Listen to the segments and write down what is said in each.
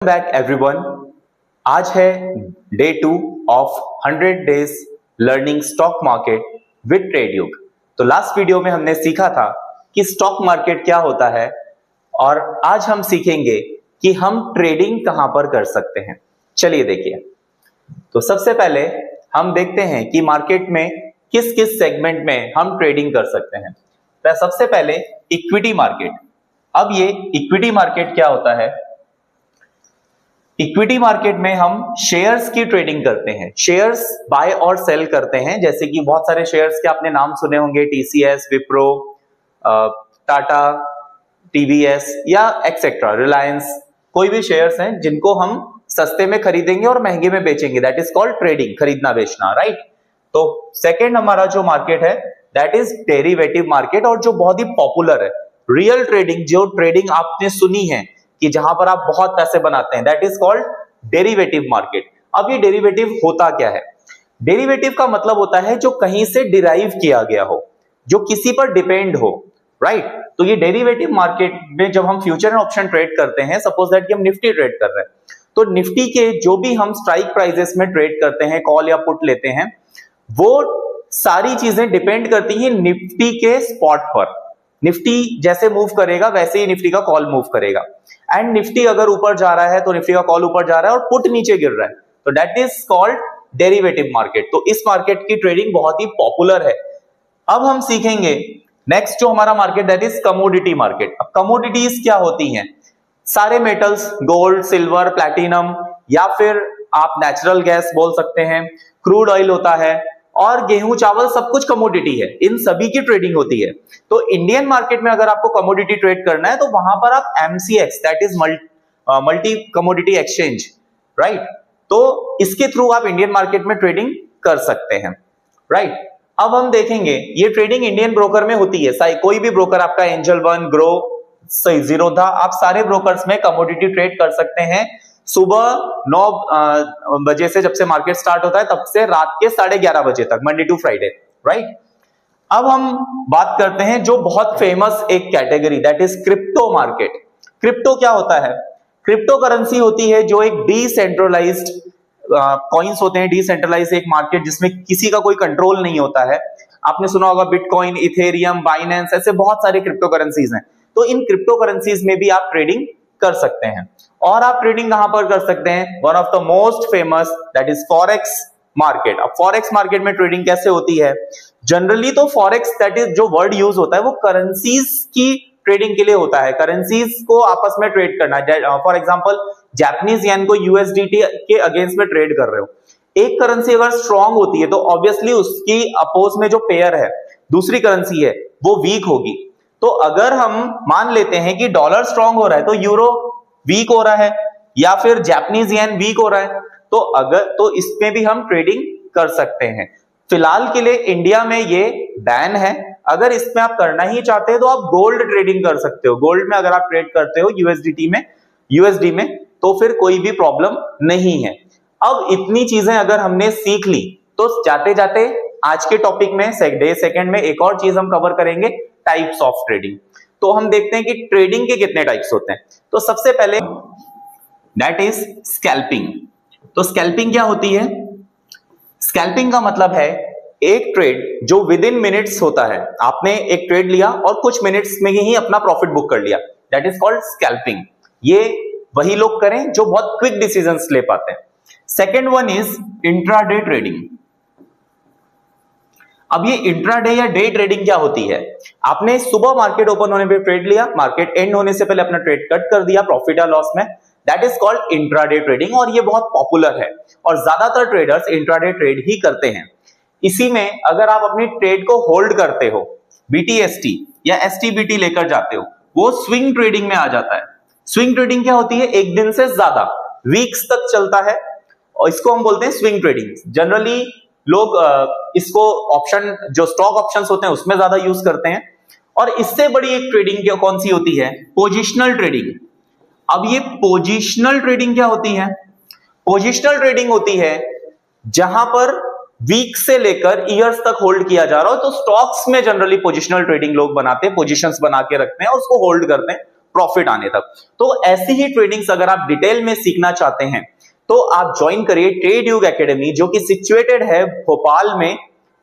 Back everyone. आज है day 2 of 100 days learning stock market with Tradeyug. तो लास्ट वीडियो में हमने सीखा था कि स्टॉक मार्केट क्या होता है और आज हम सीखेंगे कि हम ट्रेडिंग कहां पर कर सकते हैं। चलिए देखिए, तो सबसे पहले हम देखते हैं कि मार्केट में किस किस सेगमेंट में हम ट्रेडिंग कर सकते हैं। तो सबसे पहले इक्विटी मार्केट। अब ये इक्विटी मार्केट क्या होता है? इक्विटी मार्केट में हम शेयर्स की ट्रेडिंग करते हैं, शेयर्स बाय और सेल करते हैं। जैसे कि बहुत सारे शेयर्स के आपने नाम सुने होंगे, टीसीएस, विप्रो, टाटा, टीवीएस या एक्सेट्रा, रिलायंस। कोई भी शेयर्स हैं जिनको हम सस्ते में खरीदेंगे और महंगे में बेचेंगे, दैट इज कॉल्ड ट्रेडिंग, खरीदना बेचना, राइट। तो सेकेंड हमारा जो मार्केट है दैट इज डेरिवेटिव मार्केट, और जो बहुत ही पॉपुलर है, रियल ट्रेडिंग, जो ट्रेडिंग आपने सुनी है कि जहां पर आप बहुत पैसे बनाते हैं, that is called derivative market. अब ये डेरिवेटिव होता क्या है? डेरिवेटिव का मतलब होता है जो कहीं से डिराइव किया गया हो, जो किसी पर डिपेंड हो, राइट। तो ये डेरिवेटिव मार्केट में जब हम फ्यूचर एंड ऑप्शन ट्रेड करते हैं, सपोज दैट कि हम निफ्टी ट्रेड कर रहे हैं, तो निफ्टी के जो भी हम स्ट्राइक प्राइसेस में ट्रेड करते हैं, कॉल या पुट लेते हैं, वो सारी चीजें डिपेंड करती हैं निफ्टी के स्पॉट पर। निफ्टी जैसे मूव करेगा वैसे ही निफ्टी का कॉल मूव करेगा, एंड निफ्टी अगर ऊपर जा रहा है तो निफ्टी का कॉल ऊपर जा रहा है और पुट नीचे गिर रहा है, तो that is called derivative market. तो इस मार्केट की ट्रेडिंग बहुत ही पॉपुलर है। अब हम सीखेंगे नेक्स्ट जो हमारा market, that is commodity market. अब कमोडिटीज क्या होती हैं? सारे मेटल्स, गोल्ड, सिल्वर, प्लैटिनम, या फिर आप नेचुरल गैस बोल सकते हैं, क्रूड ऑयल होता है, और गेहूं, चावल, सब कुछ कमोडिटी है। इन सभी की ट्रेडिंग होती है। तो इंडियन मार्केट में अगर आपको कमोडिटी ट्रेड करना है तो वहां पर आप MCX, that is multi commodity exchange, right. तो इसके थ्रू आप इंडियन मार्केट में ट्रेडिंग कर सकते हैं, राइट। अब हम देखेंगे ये ट्रेडिंग इंडियन ब्रोकर में होती है। कोई भी ब्रोकर, आपका एंजल वन, ग्रो, जीरोधा, आप सारे ब्रोकर्स में कमोडिटी ट्रेड कर सकते हैं। सुबह 9 बजे से, जब से मार्केट स्टार्ट होता है, तब से रात के 11:30 बजे तक, मंडे टू फ्राइडे, राइट। अब हम बात करते हैं जो बहुत फेमस एक category, that is crypto market. Crypto क्या होता है? क्रिप्टो करेंसी होती है जो एक डिसेंट्रलाइज्ड कॉइन्स होते हैं, डिसेंट्रलाइज्ड एक मार्केट जिसमें किसी का कोई कंट्रोल नहीं होता है। आपने सुना होगा बिटकॉइन, इथेरियम, बाइनेंस, ऐसे बहुत सारे क्रिप्टो करेंसीज हैं। तो इन क्रिप्टो करेंसीज में भी आप ट्रेडिंग कर सकते हैं। और आप ट्रेडिंग कहां पर कर सकते हैं? One of the most famous, that is forex market. अब फॉरेक्स मार्केट में ट्रेडिंग कैसे होती है? जनरली तो फॉरेक्स, दैट इज जो वर्ड यूज होता है वो करेंसीज की ट्रेडिंग के लिए होता है, करेंसीज को आपस में ट्रेड करना। फॉर एग्जांपल, जापानीज येन को यूएसडीटी के अगेंस्ट में ट्रेड कर रहे हो। एक करेंसी अगर स्ट्रांग होती है तो ऑब्वियसली उसकी अपोज में जो पेयर है, दूसरी करेंसी है, वो वीक होगी। तो अगर हम मान लेते हैं कि डॉलर स्ट्रांग हो रहा है तो यूरो वीक हो रहा है, या फिर जापानीज येन वीक हो रहा है, तो इसमें भी हम ट्रेडिंग कर सकते हैं। फिलहाल के लिए इंडिया में ये बैन है। अगर इसमें आप करना ही चाहते हैं तो आप गोल्ड ट्रेडिंग कर सकते हो। गोल्ड में अगर आप ट्रेड करते हो यूएसडी में, तो फिर कोई भी प्रॉब्लम नहीं है। अब इतनी चीजें अगर हमने सीख ली तो जाते जाते आज के टॉपिक में डे सेकंड में एक और चीज हम कवर करेंगे, टाइप्स ऑफ ट्रेडिंग। तो हम देखते हैं कि ट्रेडिंग के कितने टाइप्स होते हैं। तो सबसे पहले दैट इज स्कैल्पिंग। तो स्कैल्पिंग क्या होती है? स्कैल्पिंग का मतलब है एक ट्रेड जो विद इन मिनट्स होता है। आपने एक ट्रेड लिया और कुछ मिनट्स में ही अपना प्रॉफिट बुक कर लिया, दैट इज कॉल्ड स्कैल्पिंग। ये वही लोग करें जो बहुत क्विक डिसीजंस ले पाते हैं। Second one is intraday trading. अब ये इंट्राडे या डे ट्रेडिंग क्या होती है? आपने सुबह मार्केट ओपन होने पे ट्रेड लिया, मार्केट एंड होने से पहले अपना ट्रेड कट कर दिया प्रॉफिट या लॉस में, that is called intraday trading, और ये बहुत पॉपुलर है और ज्यादातर ट्रेडर्स इंट्राडे ट्रेड ही करते हैं। इसी में अगर आप अपनी ट्रेड को होल्ड करते हो, BTST या STBT लेकर जाते हो, वो स्विंग ट्रेडिंग में आ जाता है। स्विंग ट्रेडिंग क्या होती है? एक दिन से ज्यादा, वीक्स तक चलता है, और इसको हम बोलते हैं स्विंग ट्रेडिंग। जनरली लोग इसको ऑप्शन, जो स्टॉक ऑप्शंस होते हैं, उसमें ज्यादा यूज करते हैं। और इससे बड़ी एक ट्रेडिंग कौन सी होती है? Positional trading. अब ये पोजिशनल ट्रेडिंग क्या होती है? पोजिशनल ट्रेडिंग होती है जहां पर वीक से लेकर ईयर्स तक होल्ड किया जा रहा हो। तो स्टॉक्स में जनरली पोजिशनल ट्रेडिंग लोग बनाते हैं, पोजिशंस बना के रखते हैं और उसको होल्ड करते हैं, प्रॉफिट आने तक। तो ऐसी ही ट्रेडिंग्स अगर आप डिटेल में सीखना चाहते हैं तो आप ज्वाइन करिए ट्रेडयुग एकेडमी, जो कि सिचुएटेड है भोपाल में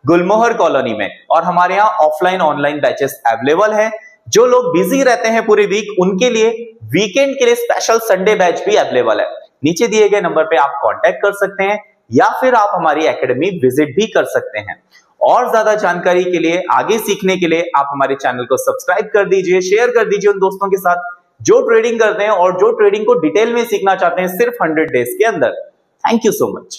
गुलमोहर कॉलोनी में, और हमारे यहाँ ऑफलाइन ऑनलाइन बैचेस अवेलेबल हैं। जो लोग बिजी रहते हैं पूरे वीक, उनके लिए वीकेंड के लिए स्पेशल संडे बैच भी अवेलेबल है। नीचे दिए गए नंबर पे आप कांटेक्ट कर सकते हैं या फिर आप हमारी एकेडमी विजिट भी कर सकते हैं। और ज्यादा जानकारी के लिए, आगे सीखने के लिए आप हमारे चैनल को सब्सक्राइब कर दीजिए, शेयर कर दीजिए उन दोस्तों के साथ जो ट्रेडिंग करते हैं और जो ट्रेडिंग को डिटेल में सीखना चाहते हैं सिर्फ 100 डेज के अंदर। Thank you so much.